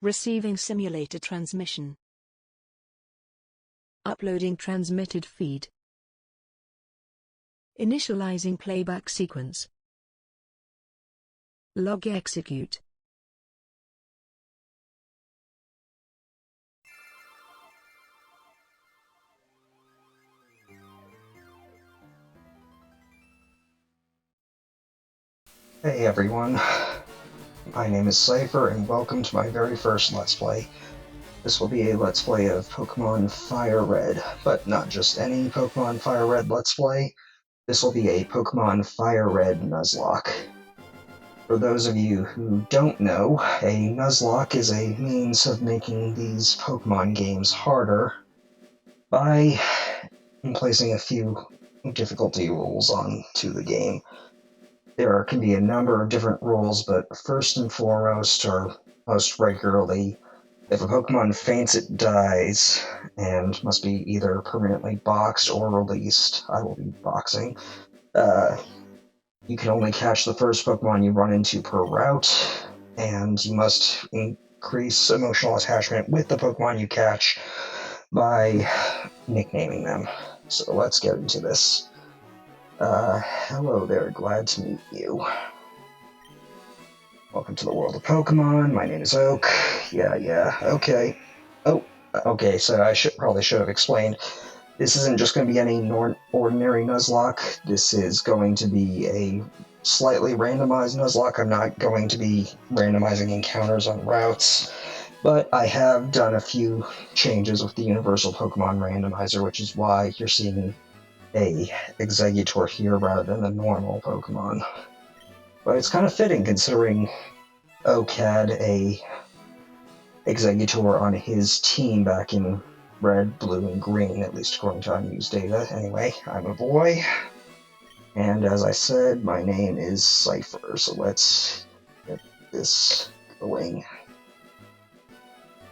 Receiving simulator transmission. Uploading transmitted feed. Initializing playback sequence. Log execute. Hey everyone, my name is Seipher and welcome to my very first Let's Play. This will be a Let's Play of Pokémon Fire Red, but not just any Pokémon Fire Red Let's Play. This will be a Pokémon Fire Red Nuzlocke. For those of you who don't know, a Nuzlocke is a means of making these Pokémon games harder by placing a few difficulty rules onto the game. There can be a number of different rules, but first and foremost, or most regularly, if a Pokemon faints, it dies, and must be either permanently boxed or released. I will be boxing. You can only catch the first Pokemon you run into per route, and you must increase emotional attachment with the Pokemon you catch by nicknaming them. So let's get into this. Hello there, glad to meet you. Welcome to the world of Pokemon, my name is Oak. Yeah, okay. Oh, okay, so I probably should have explained. This isn't just going to be any ordinary Nuzlocke, this is going to be a slightly randomized Nuzlocke. I'm not going to be randomizing encounters on routes, but I have done a few changes with the Universal Pokemon Randomizer, which is why you're seeing a Exeggutor here rather than a normal Pokemon. But it's kind of fitting considering Oak had a Exeggutor on his team back in red, blue, and green, at least according to unused data. Anyway, I'm a boy, and as I said, my name is Seipher, so let's get this going.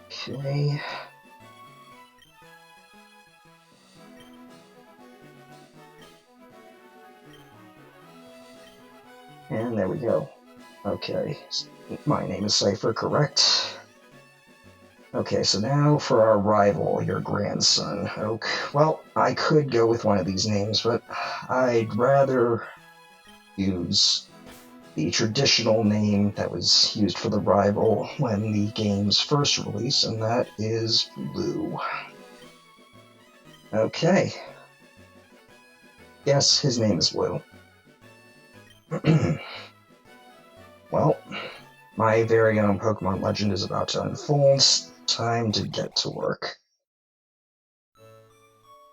Okay. And there we go. Okay, my name is Seipher, correct? Okay, so now for our rival, your grandson, Oak. Well, I could go with one of these names, but I'd rather use the traditional name that was used for the rival when the game's first release, and that is Blue. Okay. Yes, his name is Blue. Well, my very own Pokemon legend is about to unfold. Time to get to work.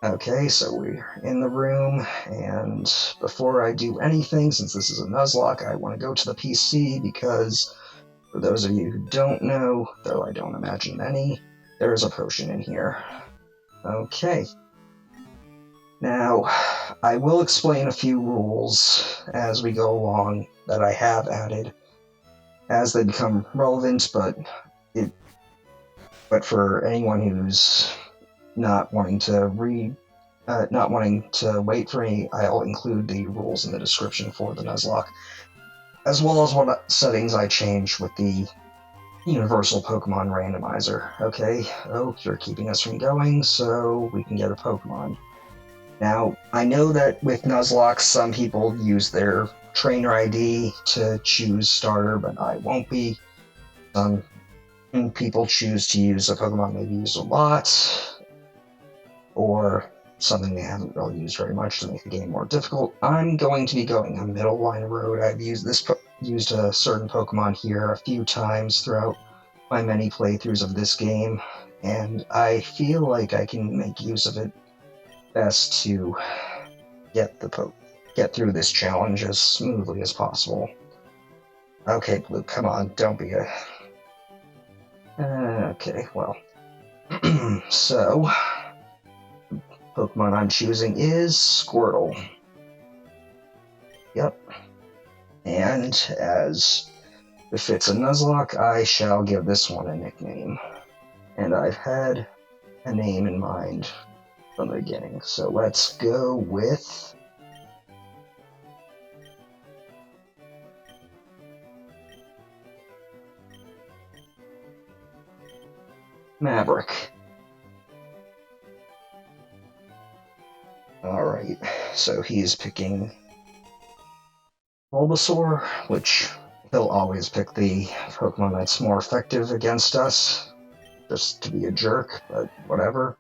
Okay, so we're in the room, and before I do anything, since this is a Nuzlocke, I want to go to the PC because, for those of you who don't know, though I don't imagine any, there is a potion in here. Okay. Now, I will explain a few rules as we go along that I have added as they become relevant, but for anyone who's not wanting to wait for me, I'll include the rules in the description for the Nuzlocke, as well as what settings I changed with the Universal Pokemon Randomizer. Okay, oh, you're keeping us from going, so we can get a Pokemon. Now, I know that with Nuzlocke, some people use their trainer ID to choose starter, but I won't be. Some people choose to use a Pokemon they've used a lot, or something they haven't really used very much to make the game more difficult. I'm going to be going a middle line road. I've used a certain Pokemon here a few times throughout my many playthroughs of this game, and I feel like I can make use of it best to get through this challenge as smoothly as possible. Okay, Blue, come on, don't be a... okay, well... so... Pokemon I'm choosing is Squirtle. Yep. And as befits a Nuzlocke, I shall give this one a nickname. And I've had a name in mind from the beginning. So let's go with... Maverick. Alright, so he's picking Bulbasaur, which he'll always pick the Pokemon that's more effective against us, just to be a jerk, but whatever.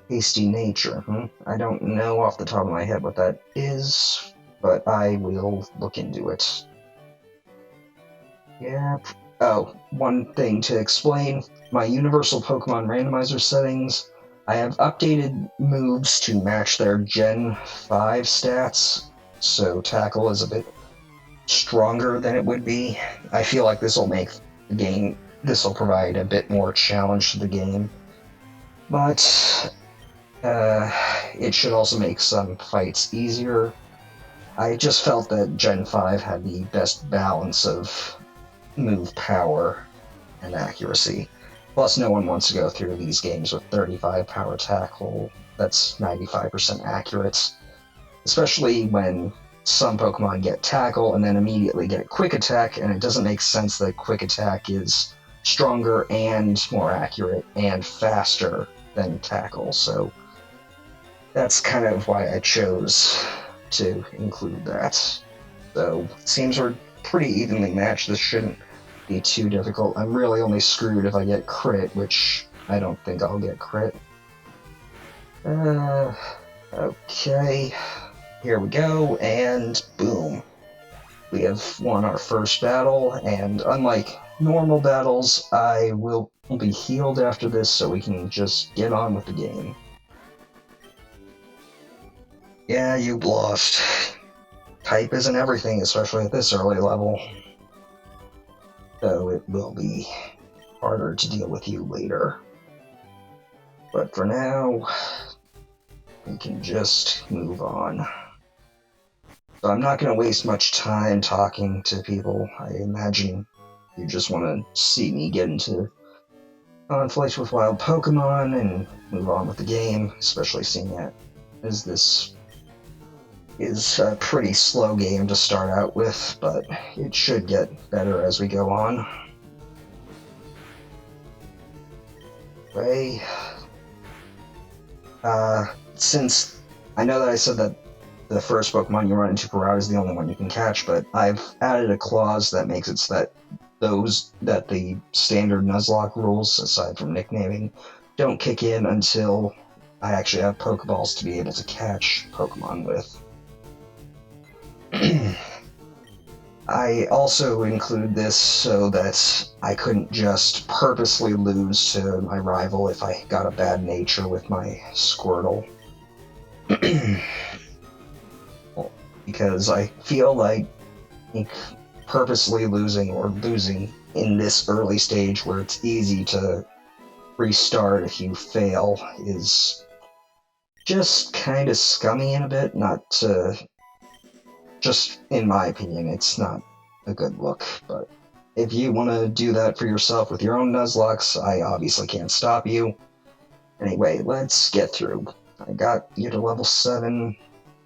Hasty Nature, I don't know off the top of my head what that is, but I will look into it. Yeah. Oh, one thing to explain. My Universal Pokemon Randomizer settings, I have updated moves to match their Gen 5 stats, so Tackle is a bit stronger than it would be. I feel like this will make the game, this will provide a bit more challenge to the game, but it should also make some fights easier. I just felt that Gen 5 had the best balance of move power and accuracy. Plus, no one wants to go through these games with 35 power tackle that's 95% accurate, especially when some Pokemon get tackle and then immediately get quick attack, and it doesn't make sense that quick attack is stronger and more accurate and faster than tackle, so that's kind of why I chose to include that. So it seems we're pretty evenly matched. This shouldn't be too difficult. I'm really only screwed if I get crit, which I don't think I'll get crit. Okay. Here we go, and boom. We have won our first battle, and unlike normal battles, I will be healed after this so we can just get on with the game. Yeah, you've lost. Type isn't everything, especially at this early level. So it will be harder to deal with you later. But for now, we can just move on. So I'm not going to waste much time talking to people. I imagine you just want to see me get into conflict with wild Pokemon and move on with the game, especially seeing that as this is a pretty slow game to start out with, but it should get better as we go on. Okay. Since I know that I said that the first Pokemon you run into per route is the only one you can catch, but I've added a clause that makes it so that the standard Nuzlocke rules, aside from nicknaming, don't kick in until I actually have Pokeballs to be able to catch Pokemon with. I also include this so that I couldn't just purposely lose to my rival if I got a bad nature with my Squirtle. Because I feel like purposely losing or losing in this early stage where it's easy to restart if you fail is just kind of scummy in a bit, just in my opinion, it's not a good look, but if you want to do that for yourself with your own Nuzlocks, I obviously can't stop you. Anyway, let's get through. I got you to level 7.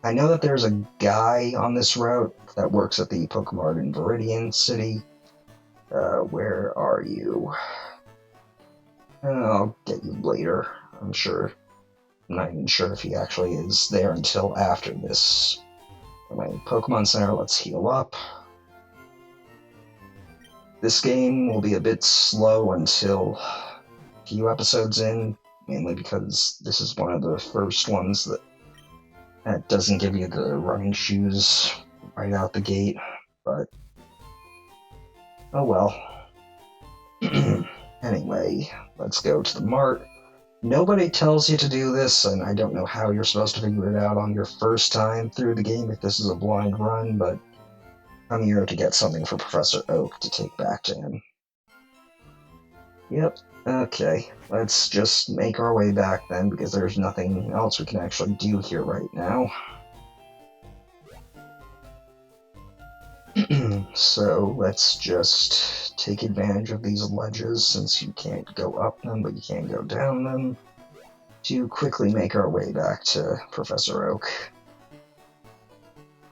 I know that there's a guy on this route that works at the Pokemon in Viridian City. Where are you? I'll get you later, I'm sure. I'm not even sure if he actually is there until after this. Anyway, Pokemon Center, let's heal up. This game will be a bit slow until a few episodes in, mainly because this is one of the first ones that doesn't give you the running shoes right out the gate, but oh well. Anyway, let's go to the mart. Nobody tells you to do this, and I don't know how you're supposed to figure it out on your first time through the game if this is a blind run, but I'm here to get something for Professor Oak to take back to him. Yep, okay, let's just make our way back then, because there's nothing else we can actually do here right now. So let's just take advantage of these ledges, since you can't go up them, but you can go down them, to quickly make our way back to Professor Oak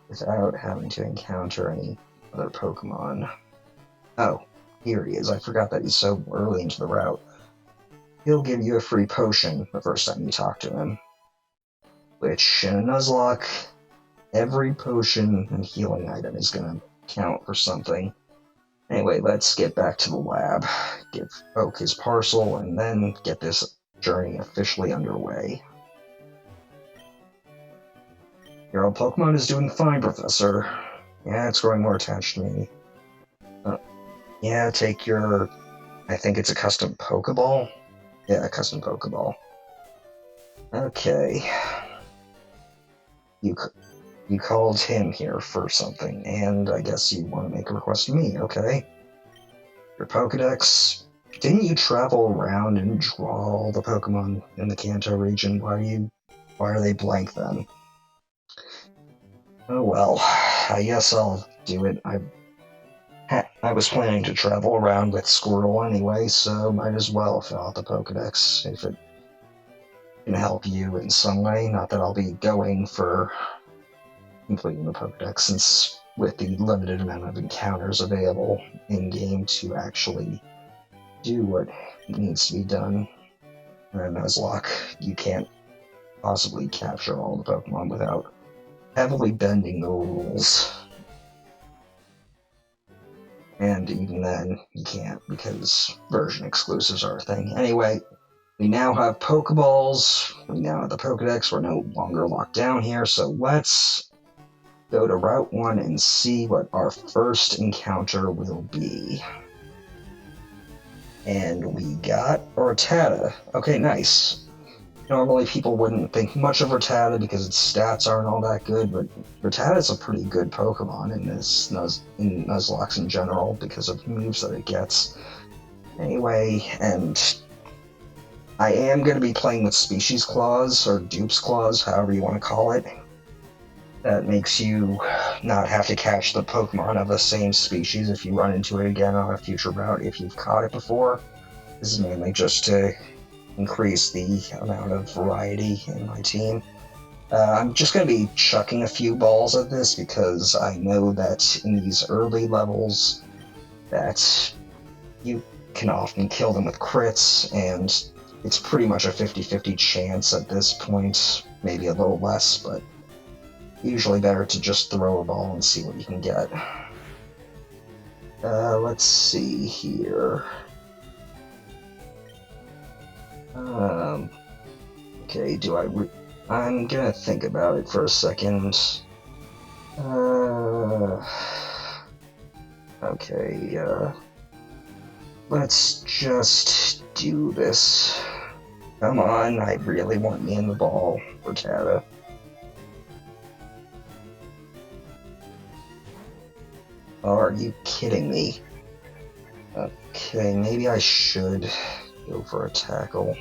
without having to encounter any other Pokemon. Oh, here he is. I forgot that he's so early into the route. he'll give you a free potion the first time you talk to him. Which, in a Nuzlocke, every potion and healing item is going to count for something. Anyway, let's get back to the lab, give Oak his parcel, and then get this journey officially underway. Your old Pokemon is doing fine, Professor. Yeah, it's growing more attached to me. Yeah, take your... I think it's a custom Pokeball? Yeah, a custom Pokeball. Okay. You called him here for something, and I guess you want to make a request to me, okay? Your Pokedex... Didn't you travel around and draw all the Pokemon in the Kanto region? Why are they blank then? Oh well, I guess I'll do it. I was planning to travel around with Squirtle anyway, so might as well fill out the Pokedex if it can help you in some way. Not that I'll be going for completing the Pokedex, since with the limited amount of encounters available in-game to actually do what needs to be done in a Nuzlocke, you can't possibly capture all the Pokemon without heavily bending the rules. And even then, you can't, because version exclusives are a thing. Anyway, we now have Pokeballs, we now have the Pokedex, we're no longer locked down here, so let's go to Route 1 and see what our first encounter will be. And we got Rattata. Okay, nice. Normally people wouldn't think much of Rattata because its stats aren't all that good, but Rattata's a pretty good Pokemon in in Nuzlocke in general because of moves that it gets. Anyway, and I am going to be playing with Species Claws, or Dupe's Claws, however you want to call it. That makes you not have to catch the Pokemon of the same species if you run into it again on a future route if you've caught it before. This is mainly just to increase the amount of variety in my team. I'm just going to be chucking a few balls at this because I know that in these early levels that you can often kill them with crits, and it's pretty much a 50-50 chance at this point, maybe a little less, but usually better to just throw a ball and see what you can get. Let's see here. Okay, I'm gonna think about it for a second. Okay, let's just do this. Come on, I really want me in the ball, Rattata. Are you kidding me? Okay, maybe I should go for a tackle.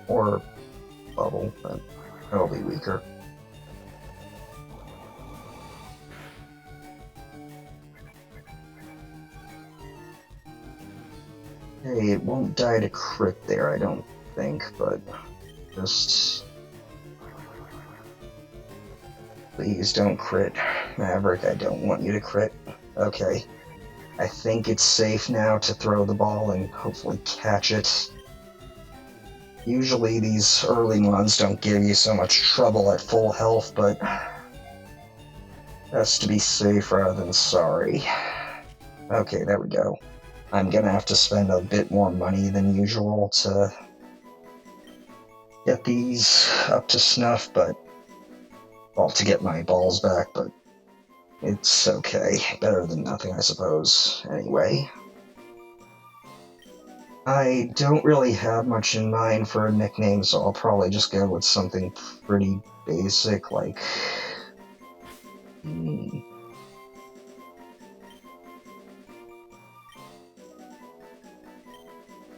Or bubble, but that'll be weaker. Hey, it won't die to crit there, I don't think, but just... Please don't crit. Maverick, I don't want you to crit. Okay. I think it's safe now to throw the ball and hopefully catch it. Usually these early ones don't give you so much trouble at full health, but best to be safe rather than sorry. Okay, there we go. I'm gonna have to spend a bit more money than usual to get these up to snuff, but... well, to get my balls back, but it's okay. Better than nothing, I suppose. Anyway. I don't really have much in mind for a nickname, so I'll probably just go with something pretty basic, like...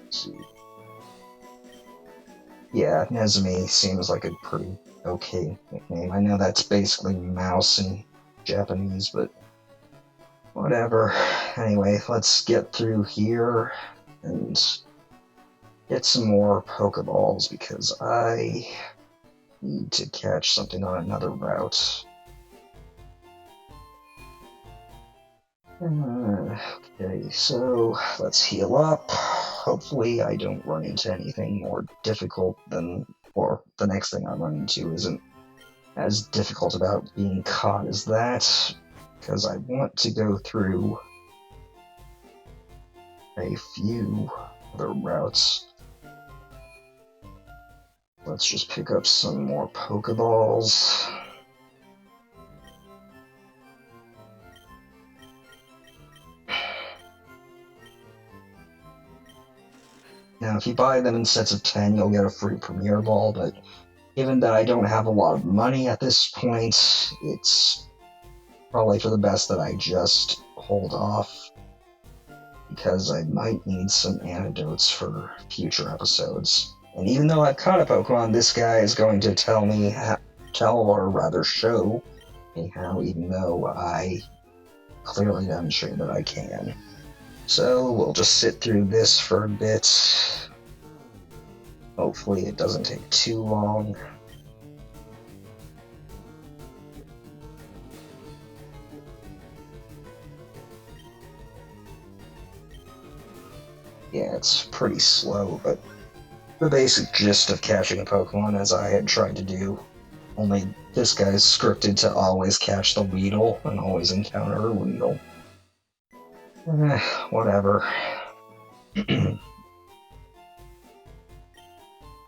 Let's see. Yeah, Nezumi seems like a pretty okay nickname. I know that's basically mouse in Japanese, but whatever. Anyway, let's get through here and get some more Pokeballs because I need to catch something on another route. Okay, so let's heal up. hopefully I don't run into anything more difficult than, or the next thing I run into isn't as difficult about being caught as that, because I want to go through a few other routes. Let's just pick up some more Pokeballs. Now, if you buy them in sets of 10, you'll get a free Premier Ball, but given that I don't have a lot of money at this point, it's probably for the best that I just hold off, because I might need some antidotes for future episodes. And even though I've caught a Pokemon, this guy is going to tell me, or rather show me how, even though I clearly demonstrated that I can. So we'll just sit through this for a bit. Hopefully it doesn't take too long. Yeah, it's pretty slow, but the basic gist of catching a Pokemon, as I had tried to do. Only this guy's scripted to always catch the Weedle and always encounter a Weedle. Whatever.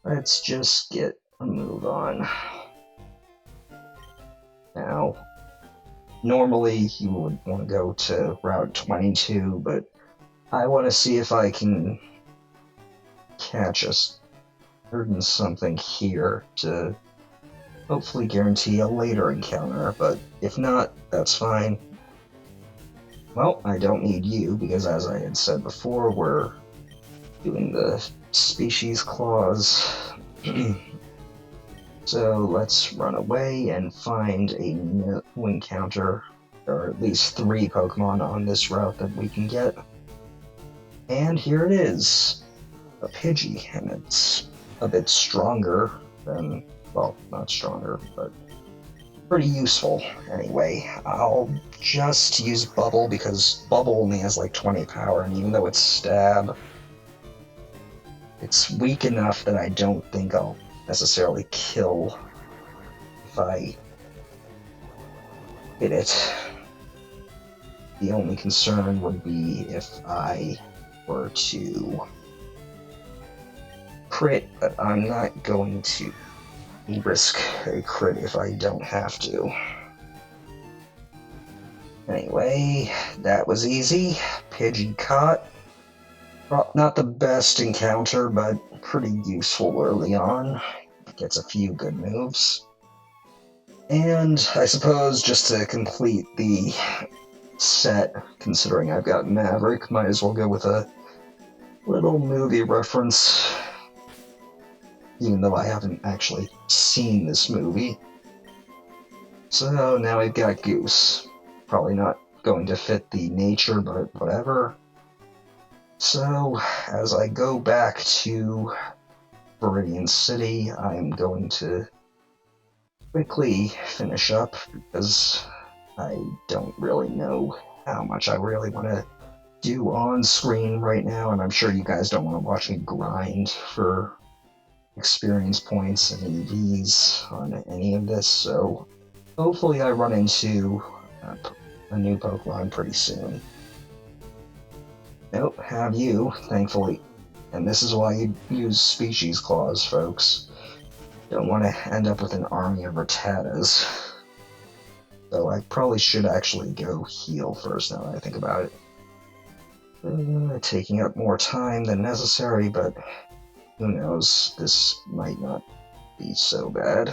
Let's just get a move on. Now, normally you would want to go to Route 22, but I want to see if I can catch a certain something here to hopefully guarantee a later encounter, but if not, that's fine. Well, I don't need you, because as I had said before, we're doing the species clause. So let's run away and find a new encounter. There are at least 3 Pokemon on this route that we can get. And here it is, a Pidgey, and it's a bit stronger than, well, not stronger, but pretty useful. Anyway, I'll just use Bubble, because Bubble only has like 20 power, and even though it's Stab, it's weak enough that I don't think I'll necessarily kill if I hit it. The only concern would be if I were to crit, but I'm not going to risk a crit if I don't have to. Anyway, that was easy. Pidgey caught. Not the best encounter, but pretty useful early on. Gets a few good moves. And I suppose just to complete the set, considering I've got Maverick, might as well go with a little movie reference, even though I haven't actually seen this movie. So now we've got Goose. Probably not going to fit the nature, but whatever. So, as I go back to Viridian City, I'm going to quickly finish up, because I don't really know how much I really want to do on screen right now, and I'm sure you guys don't want to watch me grind for experience points and EVs on any of this, so hopefully I run into a new Pokemon pretty soon. Nope, have you, thankfully. And this is why you use Species Clause, folks. Don't want to end up with an army of Rattatas. So I probably should actually go heal first, now that I think about it. Taking up more time than necessary, but who knows, this might not be so bad.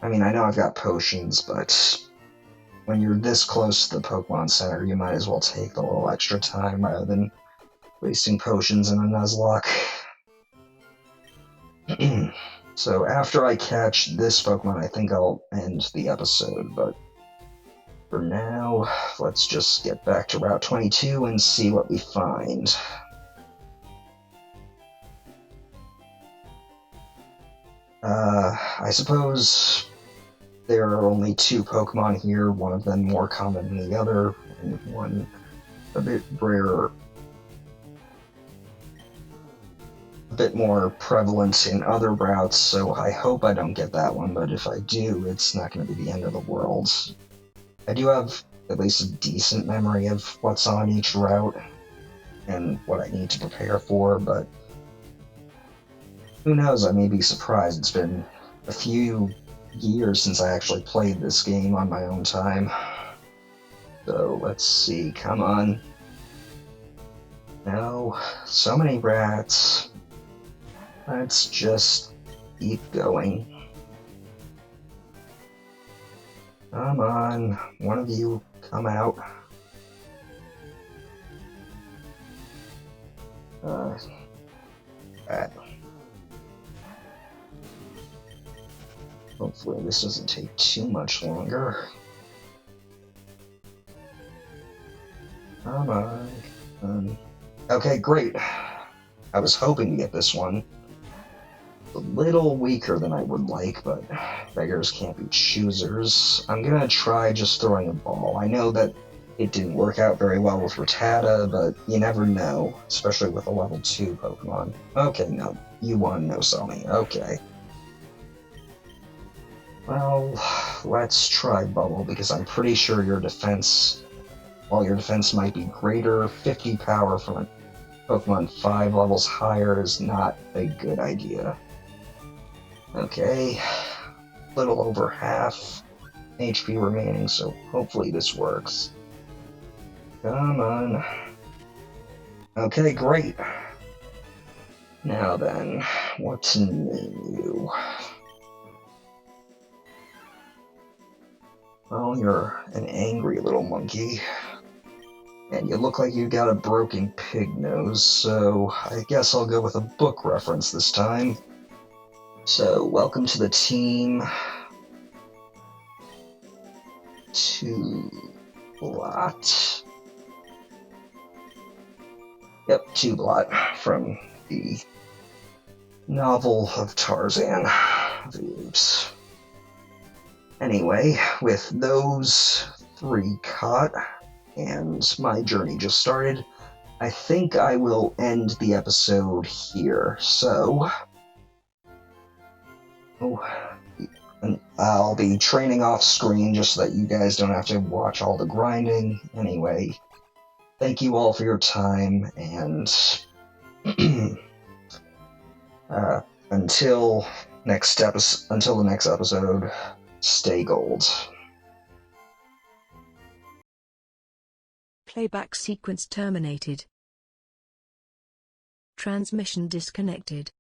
I mean, I know I've got potions, but when you're this close to the Pokemon Center, you might as well take the little extra time rather than wasting potions in a Nuzlocke. So after I catch this Pokemon, I think I'll end the episode, but for now, let's just get back to Route 22 and see what we find. I suppose there are only 2 Pokemon here, one of them more common than the other, and one a bit rarer. bit more prevalent in other routes, so I hope I don't get that one, but if I do, it's not going to be the end of the world. I do have at least a decent memory of what's on each route and what I need to prepare for, but who knows, I may be surprised. It's been a few years since I actually played this game on my own time. So let's see, come on. No, so many rats. Let's just keep going. Come on, one of you, come out. Rat. Hopefully this doesn't take too much longer. Come on. Okay, great. I was hoping to get this one. A little weaker than I would like, but beggars can't be choosers. I'm gonna try just throwing a ball. I know that it didn't work out very well with Rattata, but you never know, especially with a level 2 Pokemon. Okay, no, you won, no Selmy. Okay. Well, let's try Bubble, because I'm pretty sure your defense, while your defense might be greater, 50 power from a Pokemon 5 levels higher is not a good idea. Okay, little over half HP remaining, so hopefully this works. Come on. Okay, great. Now then, what to name you? Well, you're an angry little monkey. And you look like you got a broken pig nose, so I guess I'll go with a book reference this time. So, welcome to the team. Two-Blot. Yep, Two-Blot from the novel of Tarzan of the Apes. Anyway, with those 3 caught, and my journey just started, I think I will end the episode here. So, I'll be training off screen just so that you guys don't have to watch all the grinding. Anyway, thank you all for your time, and until the next episode, stay gold. Playback sequence terminated. Transmission disconnected.